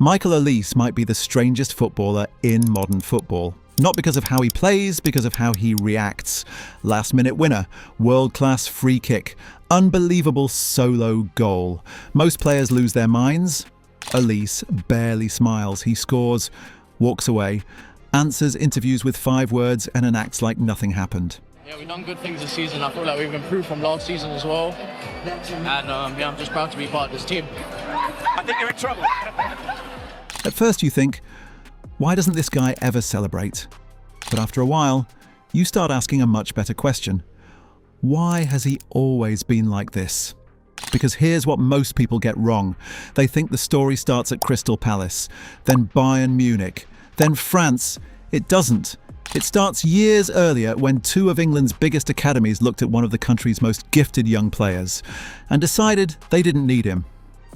Michael Olise might be the strangest footballer in modern football. Not because of how he plays, because of how he reacts. Last-minute winner, world-class free kick, unbelievable solo goal. Most players lose their minds. Olise barely smiles. He scores, walks away, answers interviews with 5 words and enacts like nothing happened. Yeah, we've done good things this season. I feel like we've improved from last season as well. And I'm just proud to be part of this team. I think you're in trouble. At first you think, why doesn't this guy ever celebrate? But after a while, you start asking a much better question. Why has he always been like this? Because here's what most people get wrong. They think the story starts at Crystal Palace, then Bayern Munich, then France. It doesn't. It starts years earlier when 2 of England's biggest academies looked at one of the country's most gifted young players and decided they didn't need him.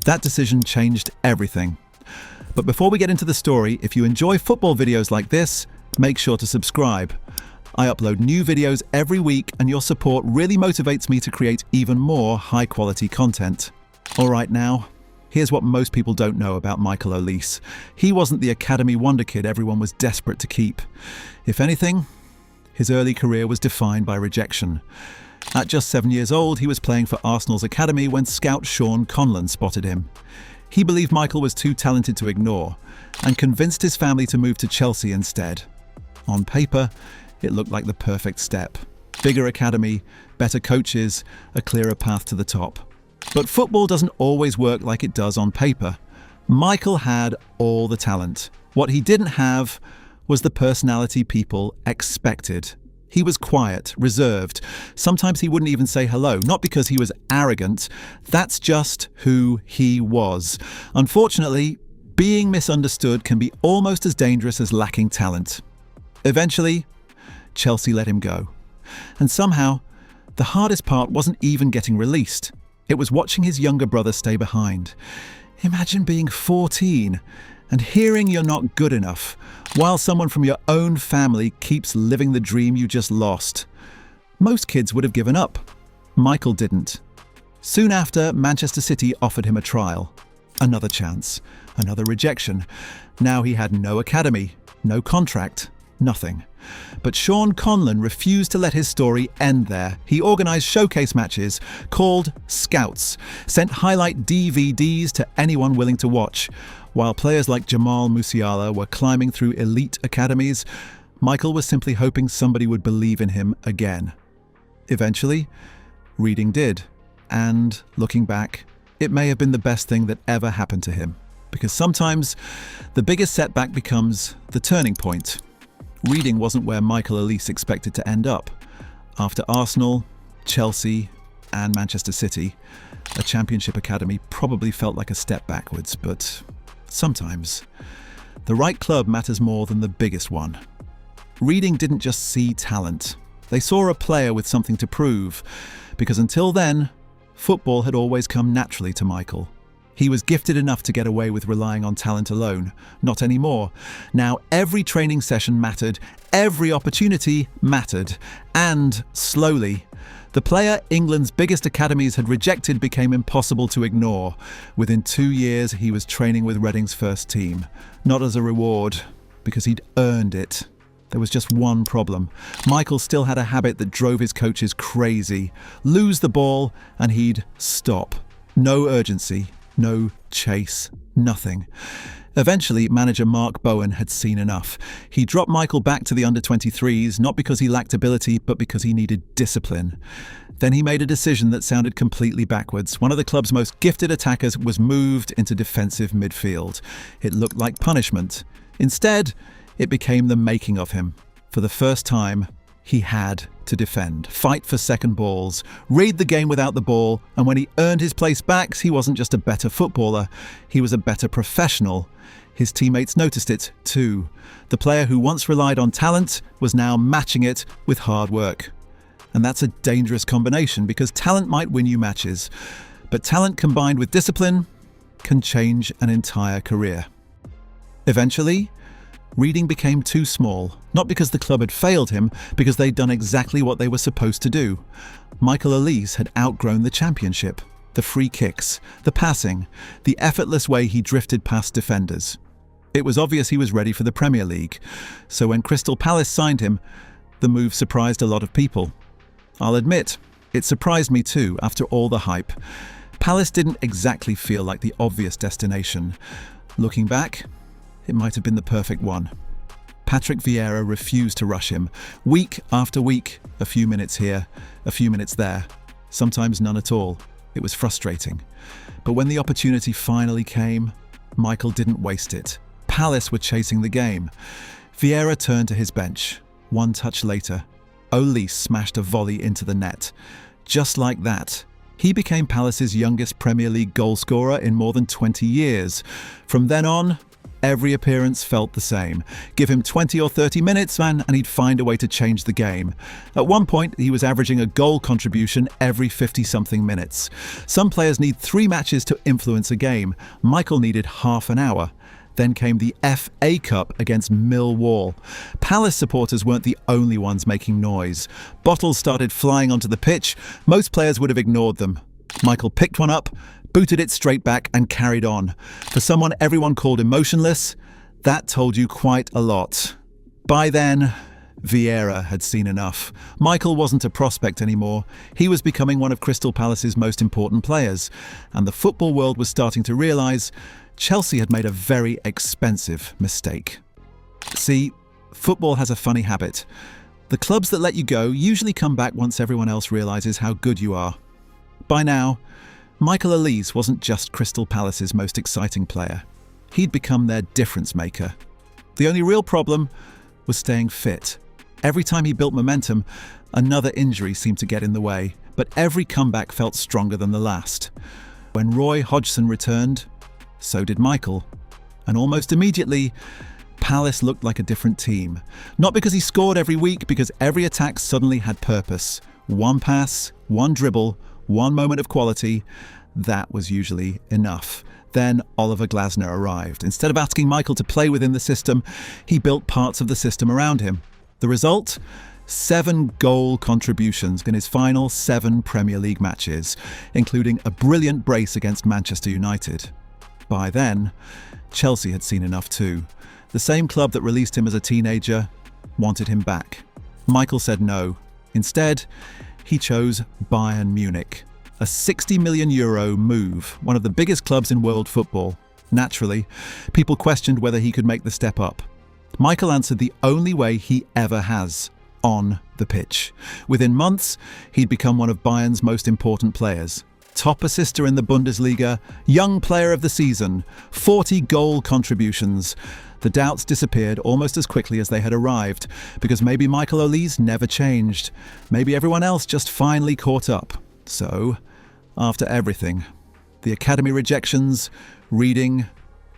That decision changed everything. But before we get into the story, if you enjoy football videos like this, make sure to subscribe. I upload new videos every week and your support really motivates me to create even more high-quality content. All right now, here's what most people don't know about Michael Olise. He wasn't the academy wonder kid everyone was desperate to keep. If anything, his early career was defined by rejection. At just 7 years old, he was playing for Arsenal's academy when scout Sean Conlon spotted him. He believed Michael was too talented to ignore and convinced his family to move to Chelsea instead. On paper, it looked like the perfect step. Bigger academy, better coaches, a clearer path to the top. But football doesn't always work like it does on paper. Michael had all the talent. What he didn't have was the personality people expected. He was quiet, reserved. Sometimes he wouldn't even say hello, not because he was arrogant. That's just who he was. Unfortunately, being misunderstood can be almost as dangerous as lacking talent. Eventually, Chelsea let him go. And somehow, the hardest part wasn't even getting released. It was watching his younger brother stay behind. Imagine being 14 and hearing you're not good enough, while someone from your own family keeps living the dream you just lost. Most kids would have given up. Michael didn't. Soon after, Manchester City offered him a trial. Another chance, another rejection. Now he had no academy, no contract, nothing. But Sean Conlon refused to let his story end there. He organised showcase matches called Scouts, sent highlight DVDs to anyone willing to watch. While players like Jamal Musiala were climbing through elite academies, Michael was simply hoping somebody would believe in him again. Eventually, Reading did. And looking back, it may have been the best thing that ever happened to him. Because sometimes, the biggest setback becomes the turning point. Reading wasn't where Michael Olise expected to end up. After Arsenal, Chelsea, and Manchester City, a championship academy probably felt like a step backwards, but sometimes the right club matters more than the biggest one. Reading didn't just see talent. They saw a player with something to prove, because until then, football had always come naturally to Michael. He was gifted enough to get away with relying on talent alone. Not anymore. Now every training session mattered, every opportunity mattered, and slowly, the player England's biggest academies had rejected became impossible to ignore. Within 2 years, he was training with Reading's first team. Not as a reward, because he'd earned it. There was just one problem. Michael still had a habit that drove his coaches crazy. Lose the ball, and he'd stop. No urgency. No chase, nothing. Eventually, manager Mark Bowen had seen enough. He dropped Michael back to the under-23s, not because he lacked ability, but because he needed discipline. Then he made a decision that sounded completely backwards. One of the club's most gifted attackers was moved into defensive midfield. It looked like punishment. Instead, it became the making of him. For the first time, he had to defend, fight for second balls, read the game without the ball, and when he earned his place back, he wasn't just a better footballer, he was a better professional. His teammates noticed it too. The player who once relied on talent was now matching it with hard work. And that's a dangerous combination because talent might win you matches, but talent combined with discipline can change an entire career. Eventually, Reading became too small, not because the club had failed him, because they'd done exactly what they were supposed to do. Michael Olise had outgrown the championship. the free kicks, the passing, the effortless way he drifted past defenders. It was obvious he was ready for the Premier League, so when Crystal Palace signed him, the move surprised a lot of people. I'll admit, it surprised me too after all the hype. Palace didn't exactly feel like the obvious destination. Looking back, it might have been the perfect one. Patrick Vieira refused to rush him. Week after week, a few minutes here, a few minutes there, sometimes none at all. It was frustrating. But when the opportunity finally came, Michael didn't waste it. Palace were chasing the game. Vieira turned to his bench. One touch later, Olise smashed a volley into the net. Just like that, he became Palace's youngest Premier League goalscorer in more than 20 years. From then on, every appearance felt the same. Give him 20 or 30 minutes, and he'd find a way to change the game. At one point, he was averaging a goal contribution every 50-something minutes. Some players need 3 matches to influence a game. Michael needed half an hour. Then came the FA Cup against Millwall. Palace supporters weren't the only ones making noise. Bottles started flying onto the pitch. Most players would have ignored them. Michael picked one up, booted it straight back and carried on. For someone everyone called emotionless, that told you quite a lot. By then, Vieira had seen enough. Michael wasn't a prospect anymore. He was becoming one of Crystal Palace's most important players, and the football world was starting to realise Chelsea had made a very expensive mistake. See, football has a funny habit. The clubs that let you go usually come back once everyone else realises how good you are. By now, Michael Olise wasn't just Crystal Palace's most exciting player. He'd become their difference maker. The only real problem was staying fit. Every time he built momentum, another injury seemed to get in the way, but every comeback felt stronger than the last. When Roy Hodgson returned, so did Michael. And almost immediately, Palace looked like a different team. Not because he scored every week, because every attack suddenly had purpose. One pass, one dribble, one moment of quality. That was usually enough. Then Oliver Glasner arrived. Instead of asking Michael to play within the system, he built parts of the system around him. The result? 7 goal contributions in his final 7 Premier League matches, including a brilliant brace against Manchester United. By then, Chelsea had seen enough too. The same club that released him as a teenager wanted him back. Michael said no. Instead, he chose Bayern Munich, a €60 million move, one of the biggest clubs in world football. Naturally, people questioned whether he could make the step up. Michael answered the only way he ever has: on the pitch. Within months, he'd become one of Bayern's most important players. Top assister in the Bundesliga, young player of the season, 40 goal contributions. The doubts disappeared almost as quickly as they had arrived, because maybe Michael Olise never changed. Maybe everyone else just finally caught up. So, after everything, the academy rejections, Reading,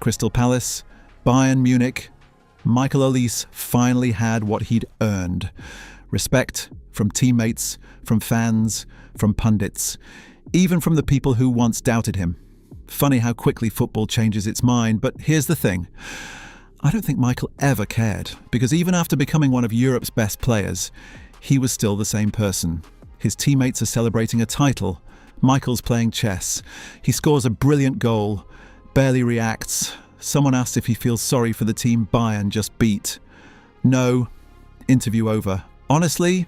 Crystal Palace, Bayern Munich, Michael Olise finally had what he'd earned. Respect from teammates, from fans, from pundits, even from the people who once doubted him. Funny how quickly football changes its mind, but here's the thing. I don't think Michael ever cared, because even after becoming one of Europe's best players, he was still the same person. His teammates are celebrating a title. Michael's playing chess. He scores a brilliant goal, barely reacts. Someone asks if he feels sorry for the team Bayern just beat. No. Interview over. Honestly,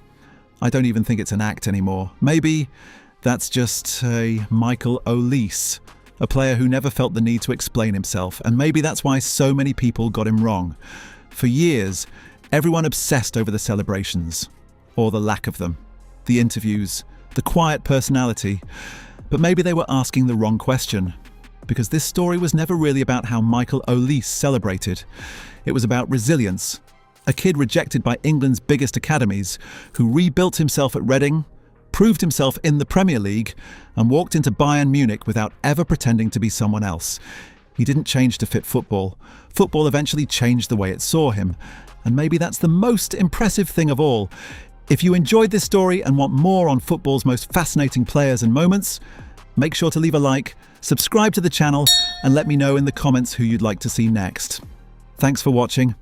I don't even think it's an act anymore. Maybe that's just a Michael Olise, a player who never felt the need to explain himself, and maybe that's why so many people got him wrong. For years, everyone obsessed over the celebrations, or the lack of them, the interviews, the quiet personality. But maybe they were asking the wrong question, because this story was never really about how Michael Olise celebrated. It was about resilience. A kid rejected by England's biggest academies, who rebuilt himself at Reading, proved himself in the Premier League, and walked into Bayern Munich without ever pretending to be someone else. He didn't change to fit football. Football eventually changed the way it saw him. And maybe that's the most impressive thing of all. If you enjoyed this story and want more on football's most fascinating players and moments, make sure to leave a like, subscribe to the channel, and let me know in the comments who you'd like to see next. Thanks for watching.